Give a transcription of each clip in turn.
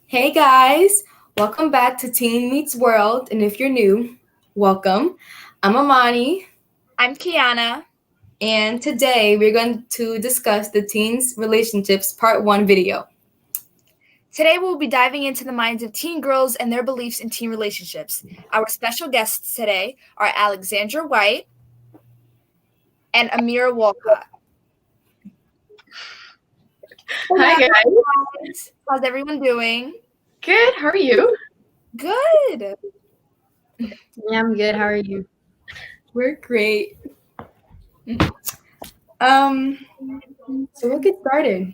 Hey guys, welcome back to Teen Meets World, and if you're new, welcome. I'm Amani, I'm Kiana. and today we're going to discuss the Teens Relationships Part 1 video. Today we'll be diving into the minds of teen girls and their beliefs in teen relationships. Our special guests today are Alexandra White and Amira Walcott. Hi guys. How's everyone doing? Good. How are you? Good. Yeah, I'm good. How are you? We're great. So we'll get started.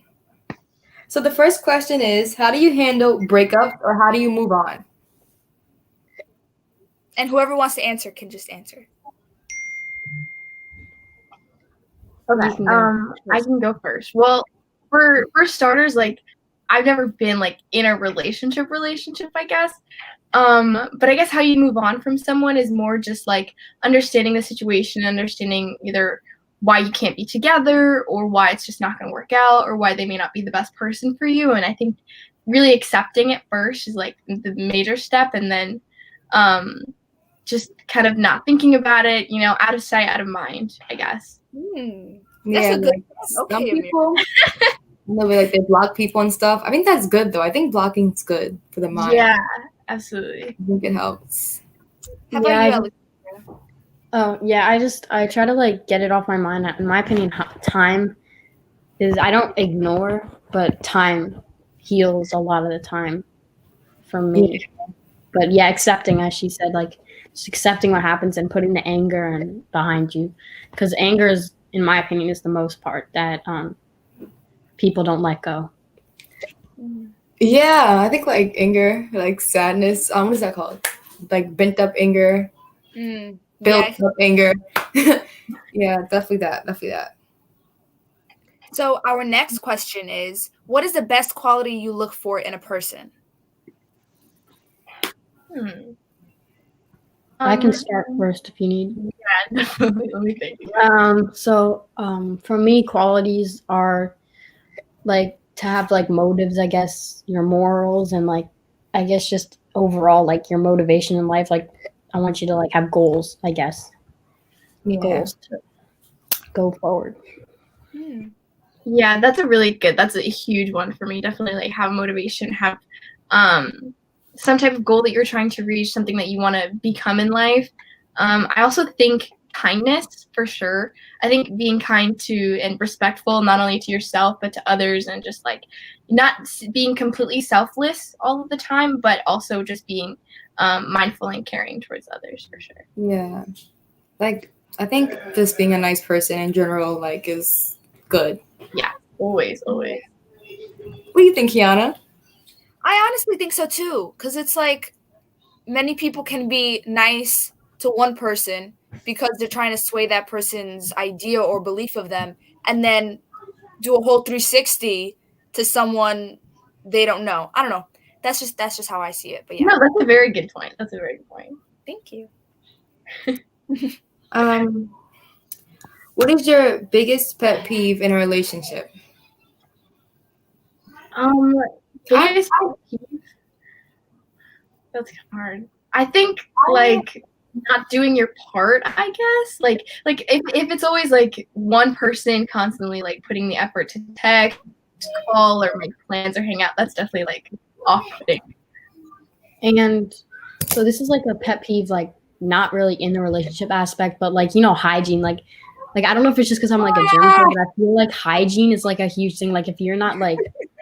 So the first question is, how do you handle breakups or how do you move on? And whoever wants to answer can just answer. Okay. I can go first. Well, for starters, like I've never been like in a relationship, I guess. But I guess how you move on from someone is more just like understanding the situation, understanding either why you can't be together or why it's just not going to work out or why they may not be the best person for you. And I think really accepting it first is like the major step, and then just kind of not thinking about it, out of sight, out of mind, I guess. That's a good. Some people, they block people and stuff. I think that's good though. I think blocking's good for the mind. Yeah, absolutely. I think it helps. How about you, Alexandra? I try to like get it off my mind. In my opinion, time is, I don't ignore, but time heals a lot of the time for me. But yeah, accepting, as she said, like just accepting what happens and putting the anger behind you, because anger is, in my opinion, is the most part that people don't let go. Yeah, I think like anger, like sadness. What is that called? Like bent up anger, built up anger. Yeah, definitely that. So our next question is, what is the best quality you look for in a person? I can start first if you need. Yeah, definitely. Let me think. For me, qualities are like to have like motives, I guess, your morals, and like I guess just overall like your motivation in life. Like I want you to like have goals, I guess. Yeah. Goals to go forward. Yeah, that's a huge one for me. Definitely like have motivation, have some type of goal that you're trying to reach, something that you want to become in life. I also think kindness, for sure. I think being kind to and respectful, not only to yourself, but to others, and just like not being completely selfless all of the time, but also just being mindful and caring towards others, for sure. Yeah. Like, I think just being a nice person in general, like, is good. Yeah, always. What do you think, Kiana? I honestly think so too, because it's like many people can be nice to one person because they're trying to sway that person's idea or belief of them, and then do a whole 360 to someone they don't know. I don't know. That's just how I see it. But yeah. No, that's a very good point. Thank you. What is your biggest pet peeve in a relationship? Biggest pet peeve? That's hard. I think like not doing your part, I guess. Like if it's always like one person constantly like putting the effort to text, call, or make plans or hang out, that's definitely like off-putting. And so this is like a pet peeve, like not really in the relationship aspect, but like, hygiene, like I don't know if it's just because I'm like a germaphobe, but I feel like hygiene is like a huge thing. Like if you're not like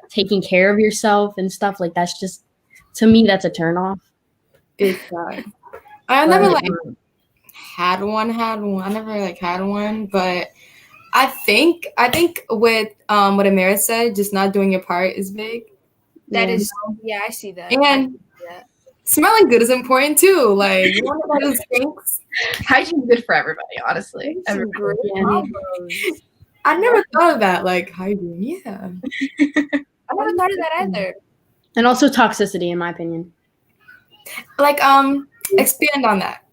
taking care of yourself and stuff, like that's just, to me, that's a turnoff. Big time. I never like had one. I never like had one, but I think with what Amira said, just not doing your part is big. That is, yeah, I see that. And smelling good is important too. Like, you know what those stinks? Hygiene's good for everybody, honestly. I never thought of that, like hygiene. Yeah. I never thought of that either. And also toxicity, in my opinion. Like, expand on that.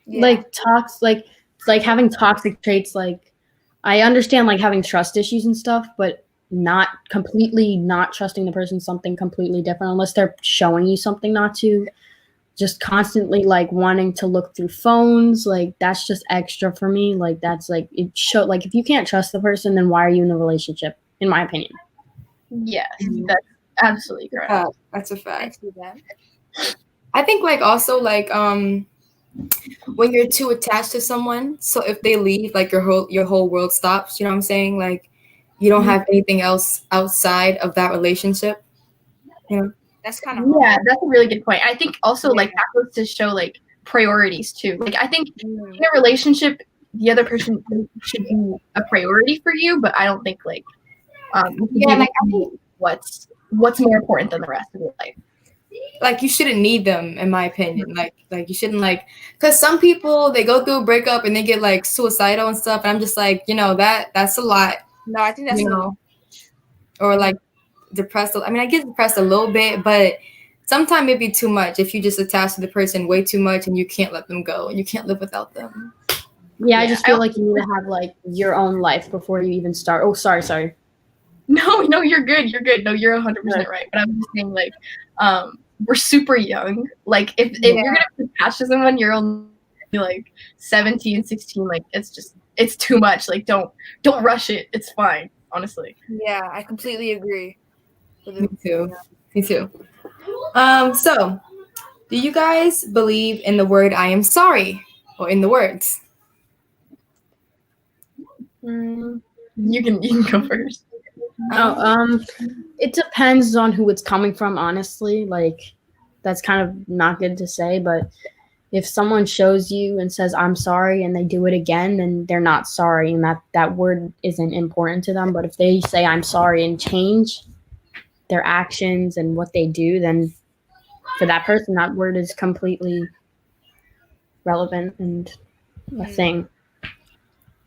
Yeah. Like having toxic traits. Like, I understand like having trust issues and stuff, but not completely not trusting the person, something completely different, unless they're showing you something not to. Just constantly like wanting to look through phones, like that's just extra for me. Like that's like it show like if you can't trust the person, then why are you in a relationship? In my opinion. Yes, that's absolutely correct. That's a fact. I see that. I think like also like when you're too attached to someone, so if they leave, like your whole world stops. You know what I'm saying? Like you don't have anything else outside of that relationship. You know. That's kind of that's a really good point. I think also like that goes to show like priorities too. Like I think in a relationship, the other person should be a priority for you, but I don't think like like I think what's more important than the rest of your life. Like you shouldn't need them, in my opinion. Like you shouldn't like, because some people they go through a breakup and they get like suicidal and stuff, and I'm just like, that's a lot. No, I think that's or like depressed. I mean, I get depressed a little bit, but sometimes it'd be too much if you just attach to the person way too much and you can't let them go and you can't live without them. Yeah, I just feel like you need to have like your own life before you even start. Oh, sorry. No, you're good. No, you're 100% right. But I'm just saying, like, we're super young. Like, if you're gonna attach to someone, you're only like 17, 16. Like, it's too much. Like, don't rush it. It's fine, honestly. Yeah, I completely agree. Me too. So, do you guys believe in the word "I am sorry" or in the words? You can go first. It depends on who it's coming from, honestly. Like, that's kind of not good to say, but if someone shows you and says, I'm sorry, and they do it again, then they're not sorry, and that word isn't important to them. But if they say, I'm sorry, and change their actions and what they do, then for that person, that word is completely relevant and a thing.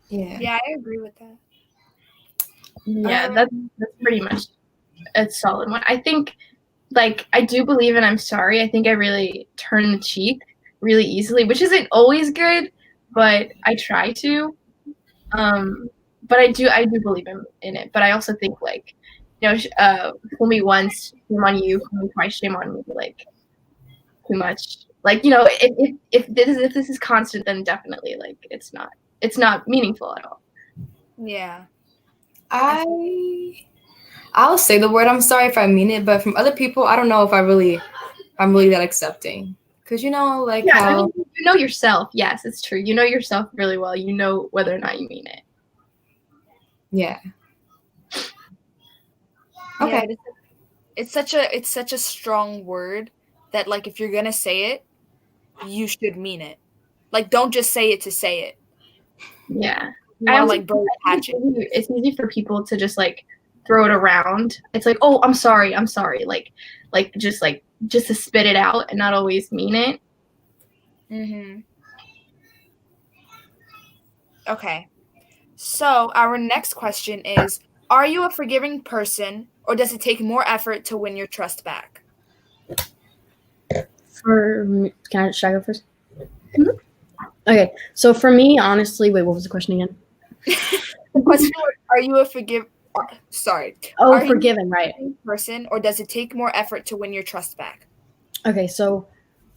Yeah, I agree with that. Yeah, that's pretty much a solid one. I think, like, I do believe in I'm sorry. I think I really turn the cheek really easily, which isn't always good, but I try to. But I do believe in it. But I also think, like, fool me once, shame on you. Fool me twice, shame on me. Like, too much. Like, if this is constant, then definitely, like, it's not meaningful at all. Yeah. I'll say the word I'm sorry if I mean it, but from other people, I don't know if I'm really that accepting. Because like how I mean, you know yourself. Yes, it's true. You know yourself really well. You know whether or not you mean it. Yeah. Okay. Yeah, it's such a strong word that, like, if you're gonna say it, you should mean it. Like, don't just say it to say it. Yeah. It's easy for people to just like throw it around. It's like, oh, I'm sorry, like just to spit it out and not always mean it. Okay, so our next question is: are you a forgiving person, or does it take more effort to win your trust back? Should I go first? Mm-hmm. Okay, so for me, honestly, wait, what was the question again? The question was, are you a forgiving right person, or does it take more effort to win your trust back? Okay, so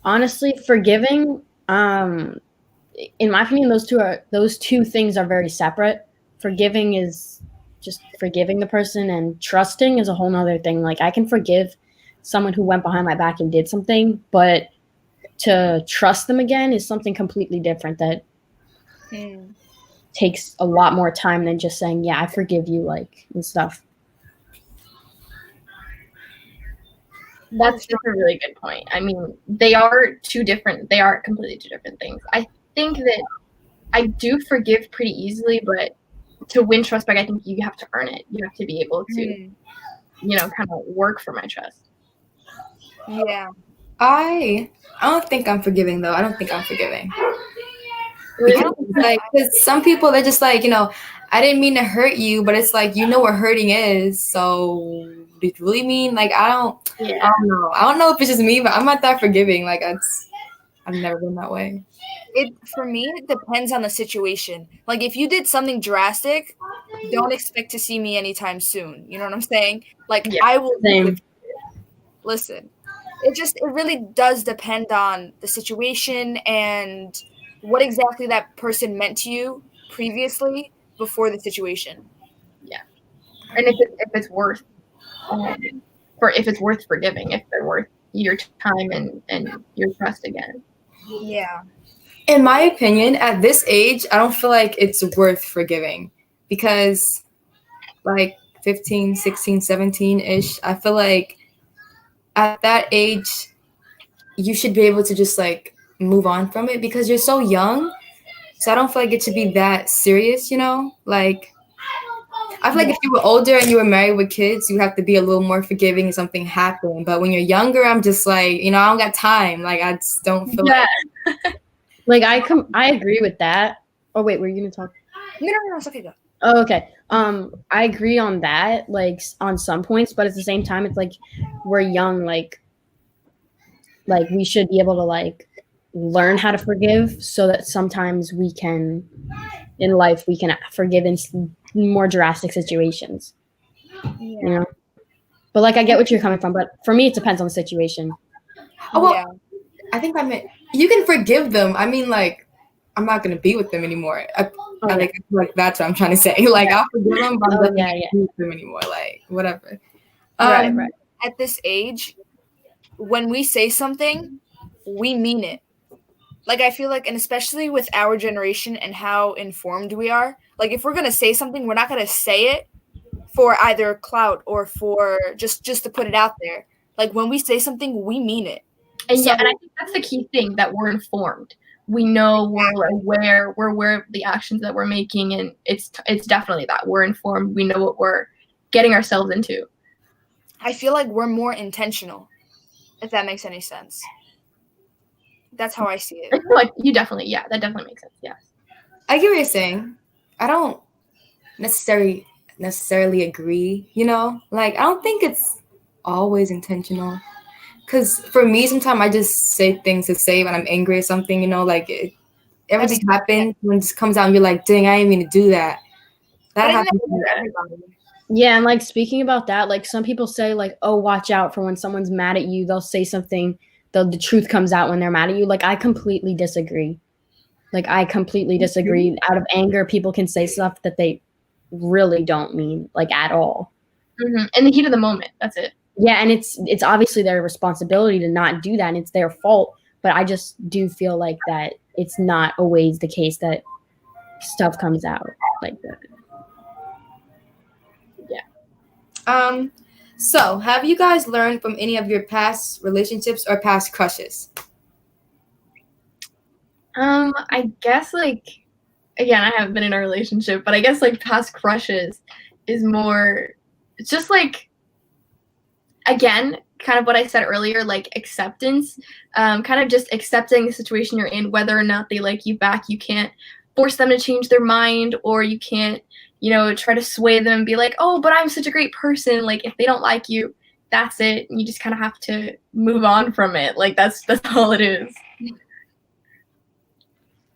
honestly, forgiving, in my opinion, those two things are very separate. Forgiving is just forgiving the person, and trusting is a whole nother thing. Like, I can forgive someone who went behind my back and did something, but to trust them again is something completely different that takes a lot more time than just saying, yeah, I forgive you, like, and stuff. That's just a really good point. I mean, they are completely two different things. I think that I do forgive pretty easily, but to win trust back, I think you have to earn it. You have to be able to, kind of work for my trust. Yeah. I don't think I'm forgiving, though. I don't think I'm forgiving. Because some people, they're just like, I didn't mean to hurt you, but it's like, what hurting is. So did you really mean? Like, I don't know. I don't know if it's just me, but I'm not that forgiving. Like, I I've never been that way. For me, it depends on the situation. Like, if you did something drastic, don't expect to see me anytime soon. You know what I'm saying? Like, Yeah, I will same. with you. Listen, it really does depend on the situation and what exactly that person meant to you previously before the situation. Yeah, and if it's worth, if it's worth forgiving, if they're worth your time and your trust again. Yeah. In my opinion, at this age, I don't feel like it's worth forgiving because like 15, 16, 17-ish, I feel like at that age, you should be able to just like move on from it because you're so young. So I don't feel like it should be that serious, you know? Like, I feel like if you were older and you were married with kids, you have to be a little more forgiving if something happened. But when you're younger, I'm just like, you know, I don't got time. Like, I just don't feel like. Like I agree with that. Oh wait, were you gonna talk? No, it's okay. Go. Oh, okay. I agree on that, like on some points, but at the same time, it's like we're young, like we should be able to like learn how to forgive, so that sometimes we can, in life, we can forgive in more drastic situations. Yeah. You know. But like, I get what you're coming from, but for me, it depends on the situation. Oh, well, Yeah. I think I meant you can forgive them. I mean, like, I'm not gonna be with them anymore. Like that's what I'm trying to say. Like, I'll forgive them, but I'm not gonna be with them anymore. Like, whatever. Right. At this age, when we say something, we mean it. Like, I feel like, and especially with our generation and how informed we are, like, if we're gonna say something, we're not gonna say it for either clout or for just to put it out there. Like, when we say something, we mean it. And and I think that's the key thing, that we're informed. We know, we're aware of the actions that we're making, and it's definitely that we're informed. We know what we're getting ourselves into. I feel like we're more intentional, if that makes any sense. That's how I see it. I feel like that definitely makes sense. Yes. I get what you're saying. I don't necessarily agree, you know? Like, I don't think it's always intentional. Because for me, sometimes I just say things to say when I'm angry or something, you know? Like, ever just happens when it just comes out and you're like, dang, I didn't mean to do that. That happens to everybody. Yeah, and like, speaking about that, like, some people say like, oh, watch out for when someone's mad at you. They'll say something, the truth comes out when they're mad at you. Like, I completely disagree. Out of anger, people can say stuff that they really don't mean, like, at all. Mm-hmm. In the heat of the moment, that's it. Yeah, and it's obviously their responsibility to not do that, and it's their fault. But I just do feel like that it's not always the case that stuff comes out like that. Yeah. So, have you guys learned from any of your past relationships or past crushes? I guess, like, again, I haven't been in a relationship, but I guess, like, past crushes is more, it's just like, again, kind of what I said earlier, like, acceptance, kind of just accepting the situation you're in, whether or not they like you back. You can't force them to change their mind, or you can't, you know, try to sway them and be like, oh, but I'm such a great person. Like, if they don't like you, that's it. You just kind of have to move on from it. Like, that's all it is.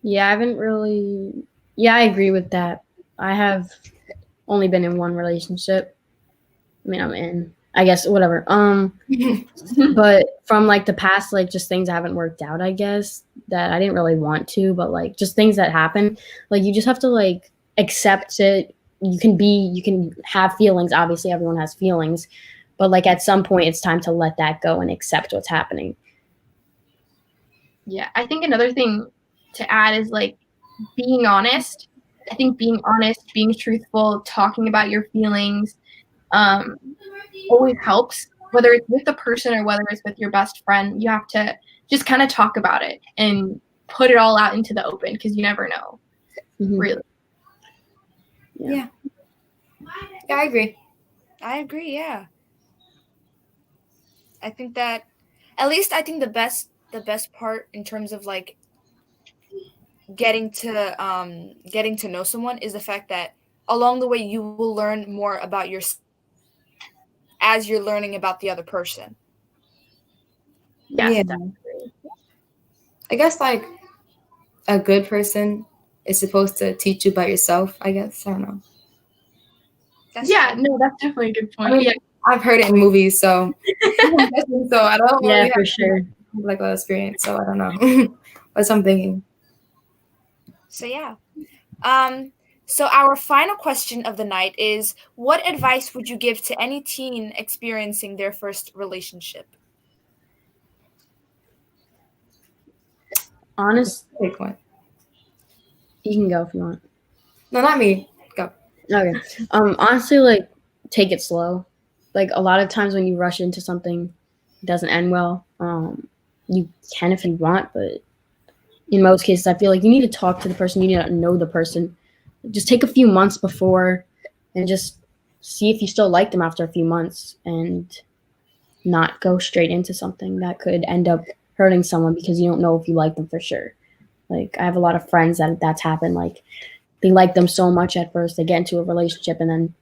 Yeah, I haven't really. Yeah, I agree with that. I have only been in one relationship. I mean, I'm in, I guess, whatever. But from like the past, like, just things that haven't worked out, I guess, that I didn't really want to, but like just things that happen. Like, you just have to like accept it. You can have feelings. Obviously, everyone has feelings, but like at some point, it's time to let that go and accept what's happening. Yeah, I think another thing to add is like being honest. I think being honest, being truthful, talking about your feelings always helps, whether it's with the person or whether it's with your best friend. You have to just kind of talk about it and put it all out into the open, because you never know. Mm-hmm. Really. Yeah, I agree. Yeah. I think that, at least I think the best part in terms of like getting to know someone is the fact that along the way you will learn more about yourself as you're learning about the other person. Yes, Yeah. definitely. I guess like a good person is supposed to teach you about yourself. I guess I don't know. That's definitely a good point. I mean, I've heard it in movies, so so I don't really for sure. Like a experience, so I don't know. That's what I'm thinking. So yeah. So our final question of the night is, what advice would you give to any teen experiencing their first relationship? Honest, Take one. you can go if you want. No, not me. Go. Okay. Honestly, like, take it slow. Like, a lot of times when you rush into something, it doesn't end well. You can if you want, but in most cases, I feel like you need to talk to the person. You need to know the person. Just take a few months before and just see if you still like them after a few months and not go straight into something that could end up hurting someone because you don't know if you like them for sure. Like, I have a lot of friends that's happened. Like, they like them so much at first, they get into a relationship, and then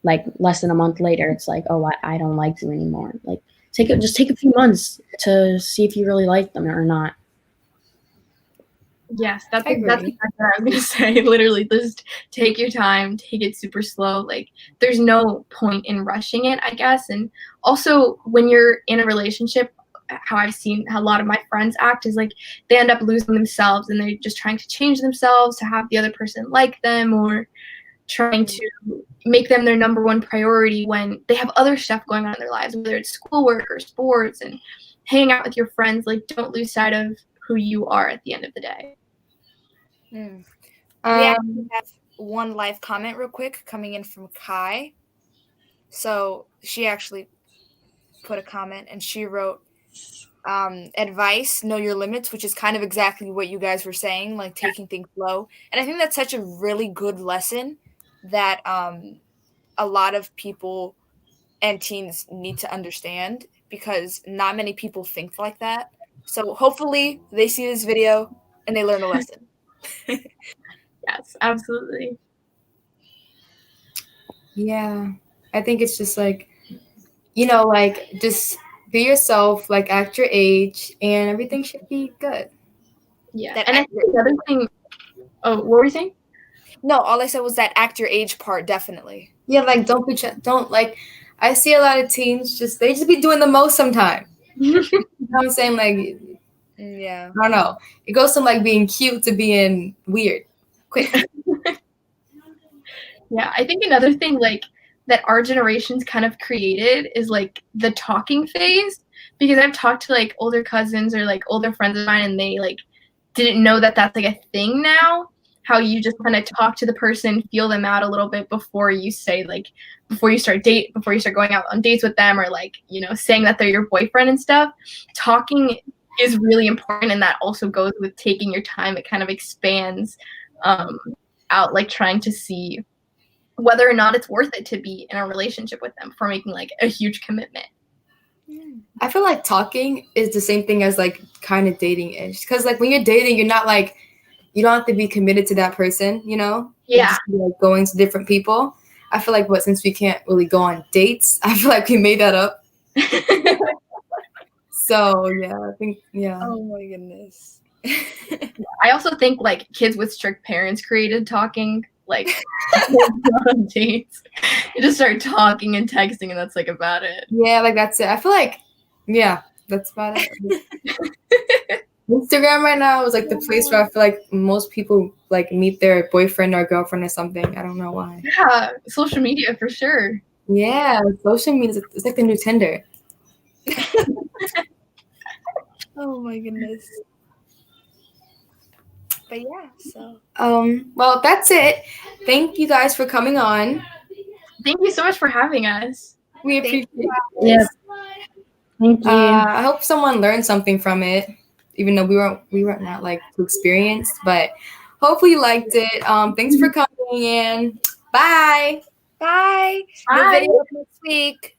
like less than a month later, it's like, oh, I don't like you anymore. Like, just take a few months to see if you really like them or not. Yes, that's exactly what I was gonna say. Literally, just take your time, take it super slow. Like, there's no point in rushing it, I guess. And also, when you're in a relationship, how I've seen how a lot of my friends act is like they end up losing themselves and they're just trying to change themselves to have the other person like them, or trying to make them their number one priority when they have other stuff going on in their lives, whether it's schoolwork or sports and hanging out with your friends. Like, don't lose sight of who you are at the end of the day. We actually have one live comment real quick coming in from Kai. So she actually put a comment and she wrote, advice, know your limits, which is kind of exactly what you guys were saying, like taking things slow. And I think that's such a really good lesson that a lot of people and teens need to understand, because not many people think like that. So hopefully they see this video and they learn a lesson. Yes, absolutely. Yeah, I think it's just like, like just be yourself, like act your age, and everything should be good. Yeah, and I think the other thing. Oh, what were you saying? No, all I said was that act your age part, definitely. Yeah, like don't like. I see a lot of teens they just be doing the most sometimes. You know what I'm saying? Like, yeah, I don't know. It goes from like being cute to being weird. Quick. Yeah, I think another thing like that our generation's kind of created is like the talking phase, because I've talked to like older cousins or like older friends of mine, and they like didn't know that that's like a thing now. How you just kind of talk to the person, feel them out a little bit before you say like before you start going out on dates with them, or like saying that they're your boyfriend and stuff. Talking is really important, and that also goes with taking your time. It kind of expands out, like trying to see whether or not it's worth it to be in a relationship with them for making like a huge commitment. I feel like talking is the same thing as like kind of dating-ish, because like when you're dating, you're not like, you don't have to be committed to that person, Yeah. You just be, like, going to different people. I feel like since we can't really go on dates, I feel like we made that up. So yeah, I think Oh my goodness. I also think like kids with strict parents created talking, like on dates. You just start talking and texting, and that's like about it. Yeah, like that's it. I feel like that's about it. Instagram right now is like the place where I feel like most people like meet their boyfriend or girlfriend or something. I don't know why. Yeah, social media for sure. Yeah, social media is like the new Tinder. Oh my goodness. But yeah, so well, that's it. Thank you guys for coming on. Thank you so much for having us. We appreciate it. Yeah. Thank you. I hope someone learned something from it, even though we weren't not like too experienced, but hopefully you liked it. Thanks for coming in. Bye. bye. Bye. The video next week.